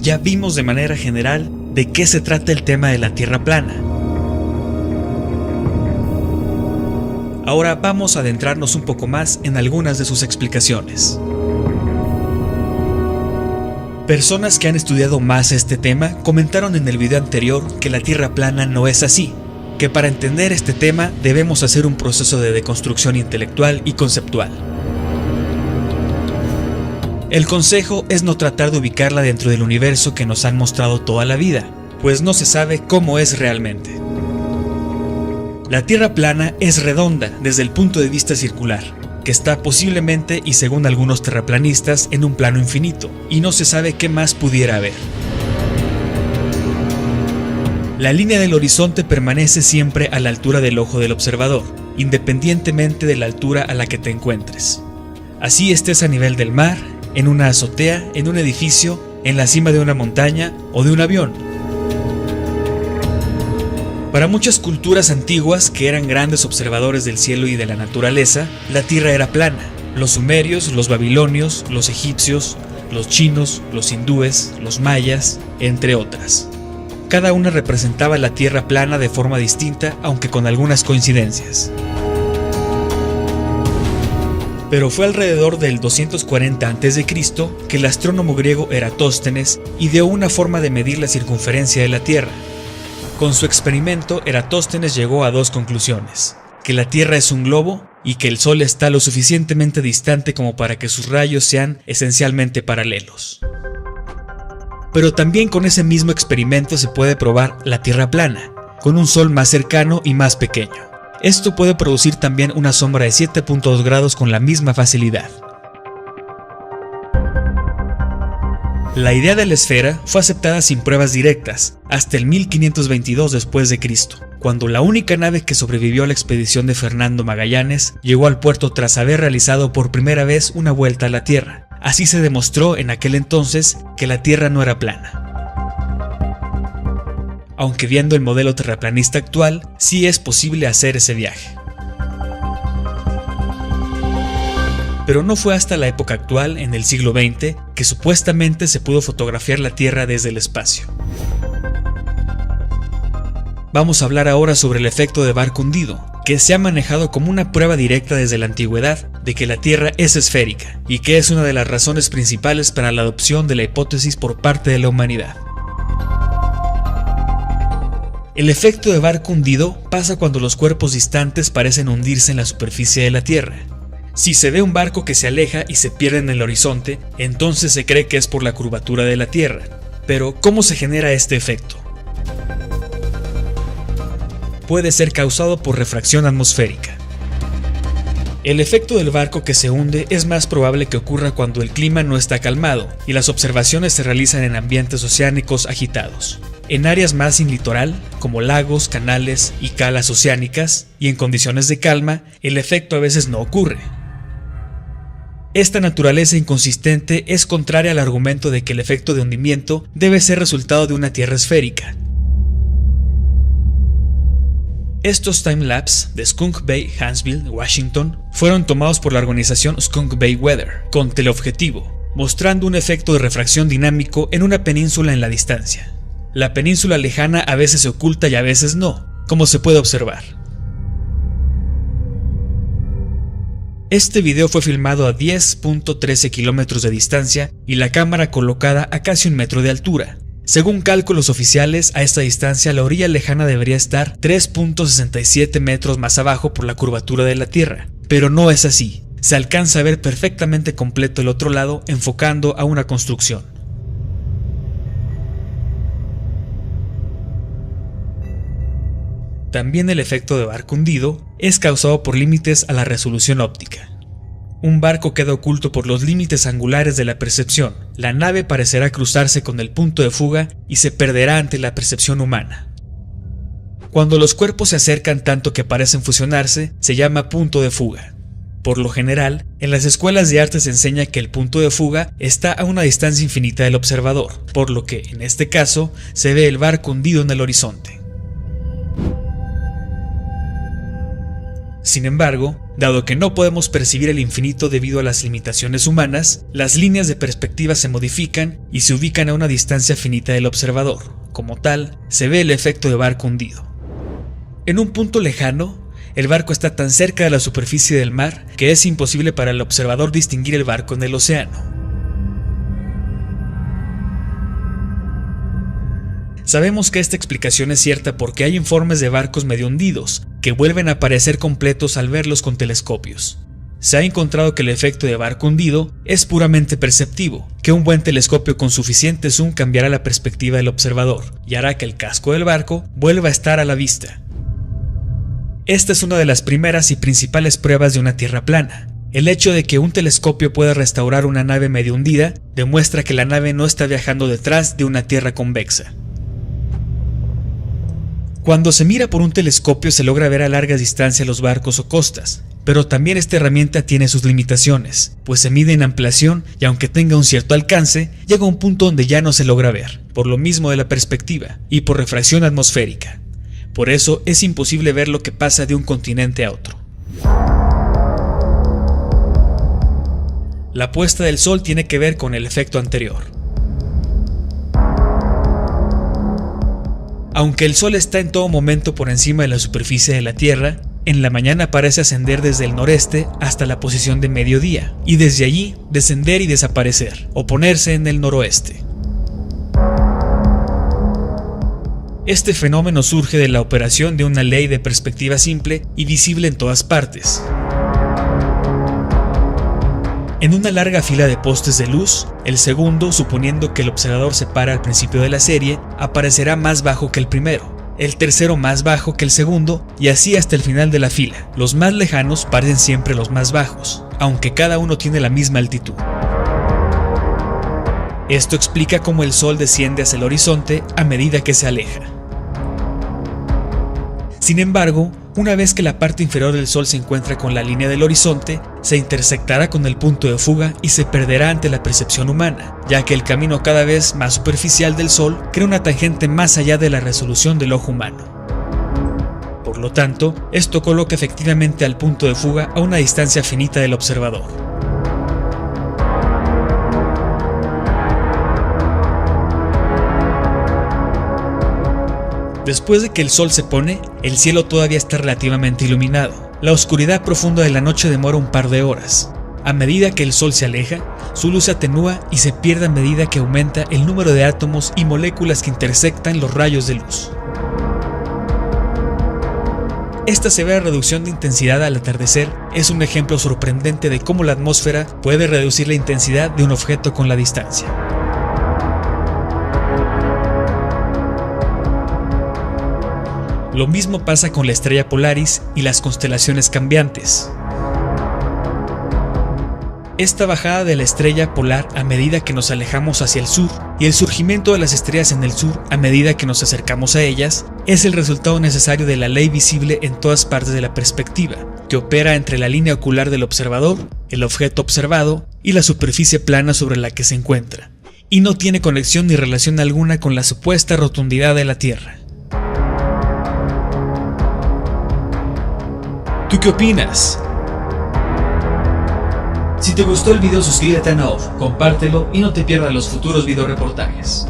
ya vimos de manera general de qué se trata el tema de la Tierra plana. Ahora vamos a adentrarnos un poco más en algunas de sus explicaciones. Personas que han estudiado más este tema comentaron en el video anterior que la Tierra plana no es así, que para entender este tema debemos hacer un proceso de deconstrucción intelectual y conceptual. El consejo es no tratar de ubicarla dentro del universo que nos han mostrado toda la vida, pues no se sabe cómo es realmente. La Tierra plana es redonda desde el punto de vista circular, que está posiblemente y según algunos terraplanistas en un plano infinito, y no se sabe qué más pudiera haber. La línea del horizonte permanece siempre a la altura del ojo del observador, independientemente de la altura a la que te encuentres. Así estés a nivel del mar, en una azotea, en un edificio, en la cima de una montaña o de un avión. Para muchas culturas antiguas que eran grandes observadores del cielo y de la naturaleza, la Tierra era plana. Los sumerios, los babilonios, los egipcios, los chinos, los hindúes, los mayas, entre otras. Cada una representaba la Tierra plana de forma distinta, aunque con algunas coincidencias. Pero fue alrededor del 240 a.C. que el astrónomo griego Eratóstenes ideó una forma de medir la circunferencia de la Tierra. Con su experimento, Eratóstenes llegó a dos conclusiones: que la Tierra es un globo y que el Sol está lo suficientemente distante como para que sus rayos sean esencialmente paralelos. Pero también con ese mismo experimento se puede probar la Tierra plana, con un Sol más cercano y más pequeño. Esto puede producir también una sombra de 7.2 grados con la misma facilidad. La idea de la esfera fue aceptada sin pruebas directas hasta el 1522 después de Cristo, cuando la única nave que sobrevivió a la expedición de Fernando Magallanes llegó al puerto tras haber realizado por primera vez una vuelta a la Tierra. Así se demostró en aquel entonces que la Tierra no era plana. Aunque viendo el modelo terraplanista actual, sí es posible hacer ese viaje. Pero no fue hasta la época actual, en el siglo XX, que supuestamente se pudo fotografiar la Tierra desde el espacio. Vamos a hablar ahora sobre el efecto de barco hundido, que se ha manejado como una prueba directa desde la antigüedad de que la Tierra es esférica, y que es una de las razones principales para la adopción de la hipótesis por parte de la humanidad. El efecto de barco hundido pasa cuando los cuerpos distantes parecen hundirse en la superficie de la Tierra. Si se ve un barco que se aleja y se pierde en el horizonte, entonces se cree que es por la curvatura de la Tierra. Pero, ¿cómo se genera este efecto? Puede ser causado por refracción atmosférica. El efecto del barco que se hunde es más probable que ocurra cuando el clima no está calmado y las observaciones se realizan en ambientes oceánicos agitados. En áreas más sin litoral, como lagos, canales y calas oceánicas, y en condiciones de calma, el efecto a veces no ocurre. Esta naturaleza inconsistente es contraria al argumento de que el efecto de hundimiento debe ser resultado de una Tierra esférica. Estos timelapse de Skunk Bay, Huntsville, Washington, fueron tomados por la organización Skunk Bay Weather, con teleobjetivo, mostrando un efecto de refracción dinámico en una península en la distancia. La península lejana a veces se oculta y a veces no, como se puede observar. Este video fue filmado a 10.13 kilómetros de distancia y la cámara colocada a casi 1 metro de altura. Según cálculos oficiales, a esta distancia la orilla lejana debería estar 3.67 metros más abajo por la curvatura de la Tierra, pero no es así. Se alcanza a ver perfectamente completo el otro lado enfocando a una construcción. También el efecto de barco hundido es causado por límites a la resolución óptica. Un barco queda oculto por los límites angulares de la percepción. La nave parecerá cruzarse con el punto de fuga y se perderá ante la percepción humana. Cuando los cuerpos se acercan tanto que parecen fusionarse, se llama punto de fuga. Por lo general, en las escuelas de arte se enseña que el punto de fuga está a una distancia infinita del observador, por lo que, en este caso, se ve el barco hundido en el horizonte. Sin embargo, Dado que no podemos percibir el infinito debido a las limitaciones humanas, las líneas de perspectiva se modifican y se ubican a una distancia finita del observador. Como tal, se ve el efecto de barco hundido. En un punto lejano, el barco está tan cerca de la superficie del mar que es imposible para el observador distinguir el barco en el océano. Sabemos que esta explicación es cierta porque hay informes de barcos medio hundidos que vuelven a aparecer completos al verlos con telescopios. Se ha encontrado que el efecto de barco hundido es puramente perceptivo, que un buen telescopio con suficiente zoom cambiará la perspectiva del observador y hará que el casco del barco vuelva a estar a la vista. Esta es una de las primeras y principales pruebas de una tierra plana. El hecho de que un telescopio pueda restaurar una nave medio hundida demuestra que la nave no está viajando detrás de una tierra convexa. Cuando se mira por un telescopio se logra ver a largas distancias los barcos o costas, pero también esta herramienta tiene sus limitaciones, pues se mide en ampliación y aunque tenga un cierto alcance, llega a un punto donde ya no se logra ver, por lo mismo de la perspectiva y por refracción atmosférica. Por eso es imposible ver lo que pasa de un continente a otro. La puesta del sol tiene que ver con el efecto anterior. Aunque el sol está en todo momento por encima de la superficie de la Tierra, en la mañana parece ascender desde el noreste hasta la posición de mediodía, y desde allí descender y desaparecer, o ponerse en el noroeste. Este fenómeno surge de la operación de una ley de perspectiva simple y visible en todas partes. En una larga fila de postes de luz, el segundo, suponiendo que el observador se para al principio de la serie, aparecerá más bajo que el primero, el tercero más bajo que el segundo, y así hasta el final de la fila. Los más lejanos parecen siempre los más bajos, aunque cada uno tiene la misma altitud. Esto explica cómo el sol desciende hacia el horizonte a medida que se aleja. Sin embargo, una vez que la parte inferior del sol se encuentra con la línea del horizonte, se intersectará con el punto de fuga y se perderá ante la percepción humana, ya que el camino cada vez más superficial del sol crea una tangente más allá de la resolución del ojo humano. Por lo tanto, esto coloca efectivamente al punto de fuga a una distancia finita del observador. Después de que el sol se pone, el cielo todavía está relativamente iluminado. La oscuridad profunda de la noche demora un par de horas. A medida que el sol se aleja, su luz se atenúa y se pierde a medida que aumenta el número de átomos y moléculas que intersectan los rayos de luz. Esta severa reducción de intensidad al atardecer es un ejemplo sorprendente de cómo la atmósfera puede reducir la intensidad de un objeto con la distancia. Lo mismo pasa con la estrella Polaris y las constelaciones cambiantes. Esta bajada de la estrella polar a medida que nos alejamos hacia el sur y el surgimiento de las estrellas en el sur a medida que nos acercamos a ellas es el resultado necesario de la ley visible en todas partes de la perspectiva, que opera entre la línea ocular del observador, el objeto observado y la superficie plana sobre la que se encuentra, y no tiene conexión ni relación alguna con la supuesta rotundidad de la Tierra. ¿Tú qué opinas? Si te gustó el video, suscríbete a Node, compártelo y no te pierdas los futuros videoreportajes.